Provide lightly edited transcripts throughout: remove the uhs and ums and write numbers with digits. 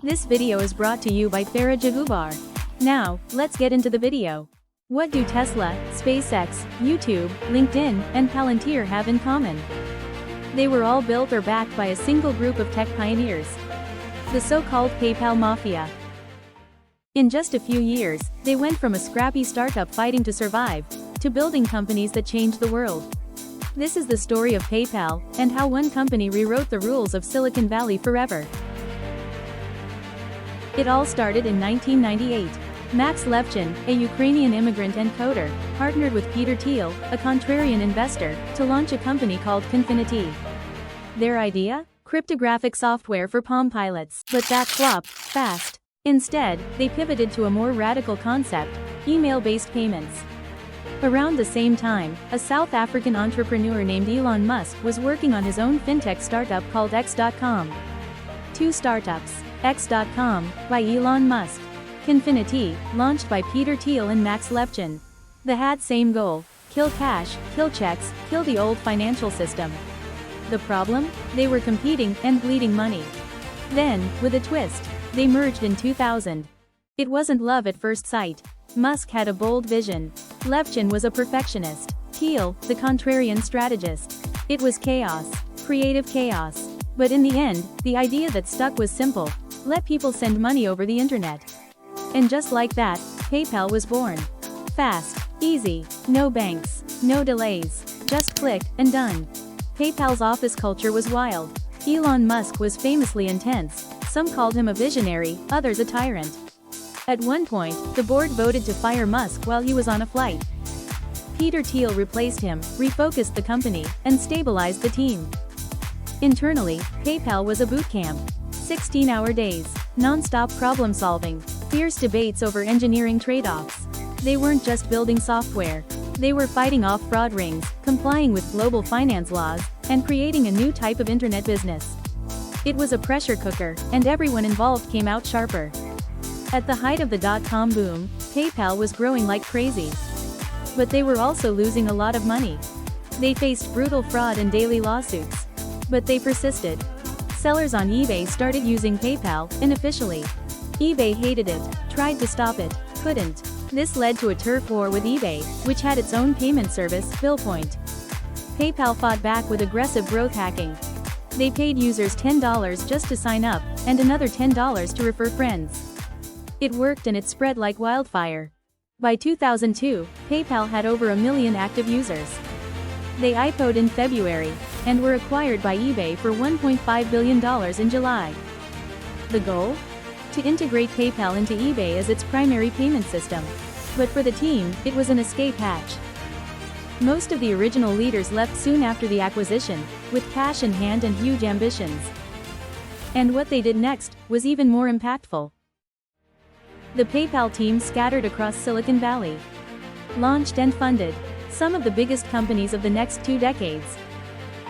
This video is brought to you by Farrah Jahubar. Now, let's get into the video. What do Tesla, SpaceX, YouTube, LinkedIn, and Palantir have in common? They were all built or backed by a single group of tech pioneers. The so-called PayPal Mafia. In just a few years, they went from a scrappy startup fighting to survive, to building companies that changed the world. This is the story of PayPal, and how one company rewrote the rules of Silicon Valley forever. It all started in 1998. Max Levchin, a Ukrainian immigrant and coder, partnered with Peter Thiel, a contrarian investor, to launch a company called Binti. Their idea? Cryptographic software for Palm Pilots. But that flopped fast. Instead, they pivoted to a more radical concept: email-based payments. Around the same time, a South African entrepreneur named Elon Musk was working on his own fintech startup called X.com. Two startups. X.com, by Elon Musk. Binti, launched by Peter Thiel and Max Levchin. They had same goal: kill cash, kill checks, kill the old financial system. The problem? They were competing and bleeding money. Then, with a twist, they merged in 2000. It wasn't love at first sight. Musk had a bold vision. Levchin was a perfectionist. Thiel, the contrarian strategist. It was chaos. Creative chaos. But in the end, the idea that stuck was simple: let people send money over the internet. And just like that, PayPal was born. Fast, easy, no banks, no delays, just click, and done. PayPal's office culture was wild. Elon Musk was famously intense. Some called him a visionary, others a tyrant. At one point, the board voted to fire Musk while he was on a flight. Peter Thiel replaced him, refocused the company, and stabilized the team. Internally, PayPal was a boot camp. 16-hour days, non-stop problem-solving, fierce debates over engineering trade-offs. They weren't just building software. They were fighting off fraud rings, complying with global finance laws, and creating a new type of internet business. It was a pressure cooker, and everyone involved came out sharper. At the height of the dot-com boom, PayPal was growing like crazy. But they were also losing a lot of money. They faced brutal fraud and daily lawsuits. But they persisted. Sellers on eBay started using PayPal, unofficially. eBay hated it, tried to stop it, couldn't. This led to a turf war with eBay, which had its own payment service, BillPoint. PayPal fought back with aggressive growth hacking. They paid users $10 just to sign up, and another $10 to refer friends. It worked and it spread like wildfire. By 2002, PayPal had over 1 million active users. They IPO'd in February, and were acquired by eBay for $1.5 billion in July. The goal? To integrate PayPal into eBay as its primary payment system. But for the team, it was an escape hatch. Most of the original leaders left soon after the acquisition, with cash in hand and huge ambitions. And what they did next was even more impactful. The PayPal team scattered across Silicon Valley. Launched and funded some of the biggest companies of the next 2 decades.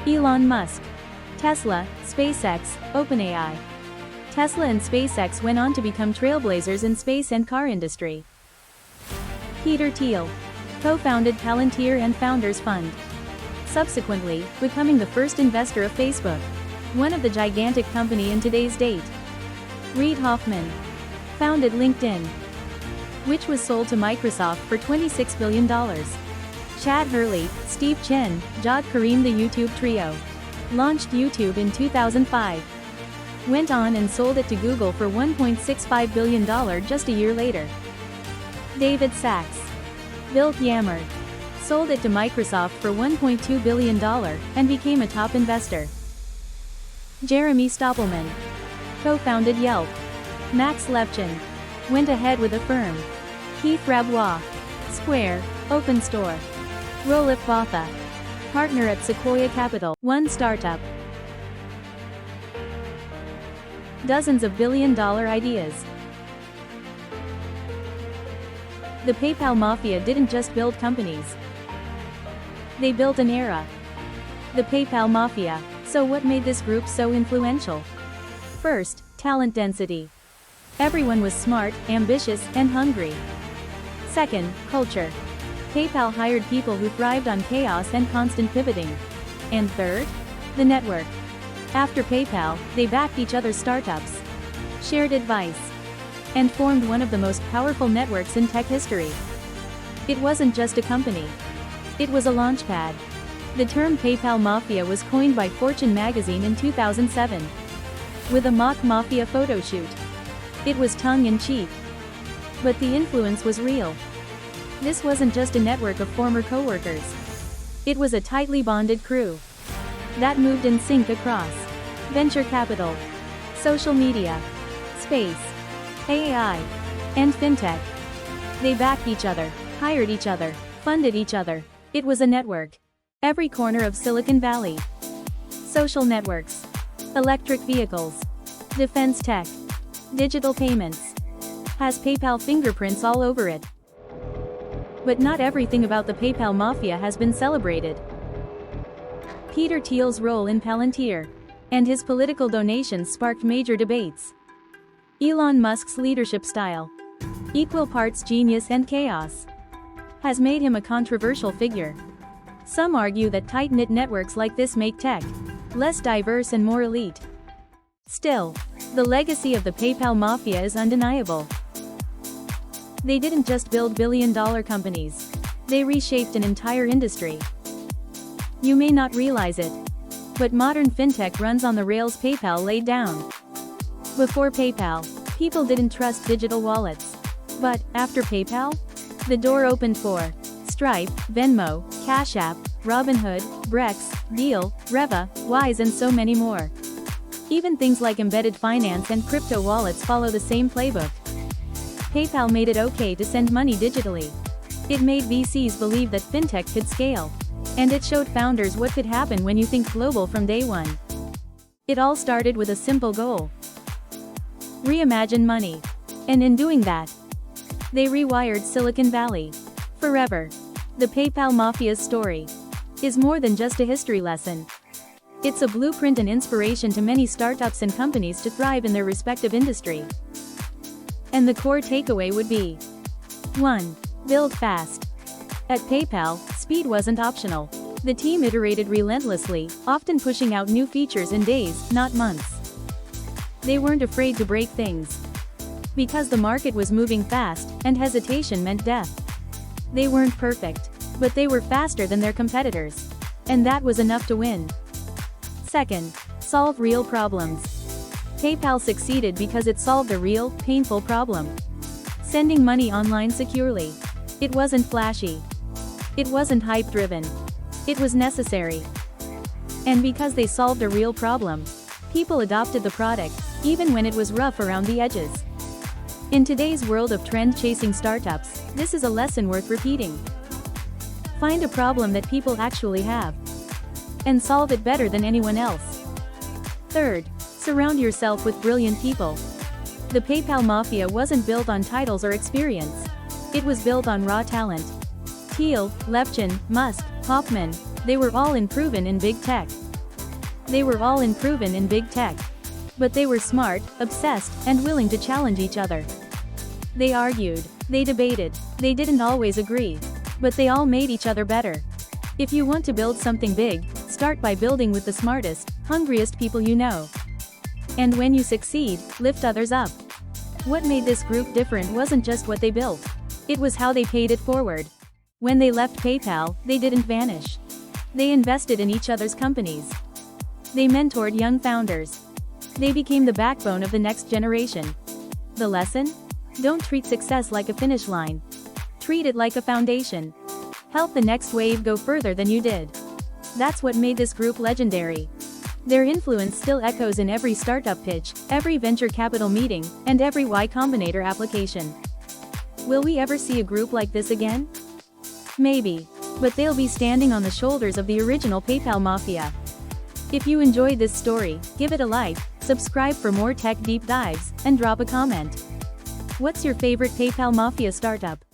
Elon Musk, Tesla, SpaceX, OpenAI. Tesla and SpaceX went on to become trailblazers in space and car industry. Peter Thiel co-founded Palantir and Founders Fund, subsequently becoming the first investor of Facebook, one of the gigantic company in today's date. Reid Hoffman founded LinkedIn, which was sold to Microsoft for $26 billion. Chad Hurley, Steve Chen, Jawed Karim. The YouTube trio launched YouTube in 2005. Went on and sold it to Google for $1.65 billion just a year later. David Sachs built Yammer, sold it to Microsoft for $1.2 billion, and became a top investor. Jeremy Stoppelman co-founded Yelp. Max Levchin went ahead with Affirm. Keith Rabois, Square, OpenStore. Rolif Botha, partner at Sequoia Capital, one startup. Dozens of billion-dollar ideas. The PayPal Mafia didn't just build companies. They built an era. The PayPal Mafia. So what made this group so influential? First, talent density. Everyone was smart, ambitious, and hungry. Second, culture. PayPal hired people who thrived on chaos and constant pivoting. And third, the network. After PayPal, they backed each other's startups. shared advice, and formed one of the most powerful networks in tech history. It wasn't just a company. It was a launchpad. The term PayPal Mafia was coined by Fortune magazine in 2007. With a mock Mafia photo shoot. It was tongue-in-cheek. But the influence was real. This wasn't just a network of former coworkers. It was a tightly bonded crew that moved in sync across venture capital, social media, space, AI, and fintech. They backed each other, hired each other, funded each other. It was a network. Every corner of Silicon Valley. Social networks, electric vehicles, defense tech, digital payments. Has PayPal fingerprints all over it. But not everything about the PayPal Mafia has been celebrated. Peter Thiel's role in Palantir and his political donations sparked major debates. Elon Musk's leadership style, equal parts genius and chaos, has made him a controversial figure. Some argue that tight-knit networks like this make tech less diverse and more elite. Still, the legacy of the PayPal Mafia is undeniable. They didn't just build billion-dollar companies. They reshaped an entire industry. You may not realize it, but modern fintech runs on the rails PayPal laid down. Before PayPal, people didn't trust digital wallets. But, after PayPal, the door opened for Stripe, Venmo, Cash App, Robinhood, Brex, Deal, Reva, Wise and so many more. Even things like embedded finance and crypto wallets follow the same playbook. PayPal made it okay to send money digitally. It made VCs believe that fintech could scale. And it showed founders what could happen when you think global from day one. It all started with a simple goal. Reimagine money. And in doing that, they rewired Silicon Valley. Forever. The PayPal Mafia's story is more than just a history lesson. It's a blueprint and inspiration to many startups and companies to thrive in their respective industry. And the core takeaway would be 1. Build fast. At PayPal, speed wasn't optional. The team iterated relentlessly, often pushing out new features in days, not months. They weren't afraid to break things. Because the market was moving fast, and hesitation meant death. They weren't perfect, but they were faster than their competitors. And that was enough to win. 2. Solve real problems. PayPal succeeded because it solved a real, painful problem. Sending money online securely. It wasn't flashy. It wasn't hype-driven. It was necessary. And because they solved a real problem, people adopted the product, even when it was rough around the edges. In today's world of trend-chasing startups, this is a lesson worth repeating. Find a problem that people actually have. And solve it better than anyone else. 3. Surround yourself with brilliant people. The PayPal Mafia wasn't built on titles or experience. It was built on raw talent. Thiel, Levchin, Musk, Hoffman, they were all unproven in big tech. But they were smart, obsessed, and willing to challenge each other. They argued, they debated, they didn't always agree. But they all made each other better. If you want to build something big, start by building with the smartest, hungriest people you know. And when you succeed, lift others up. What made this group different wasn't just what they built. It was how they paid it forward. When they left PayPal, they didn't vanish. They invested in each other's companies. They mentored young founders. They became the backbone of the next generation. The lesson? Don't treat success like a finish line. Treat it like a foundation. Help the next wave go further than you did. That's what made this group legendary. Their influence still echoes in every startup pitch, every venture capital meeting, and every Y Combinator application. Will we ever see a group like this again? Maybe. But they'll be standing on the shoulders of the original PayPal Mafia. If you enjoyed this story, give it a like, subscribe for more tech deep dives, and drop a comment. What's your favorite PayPal Mafia startup?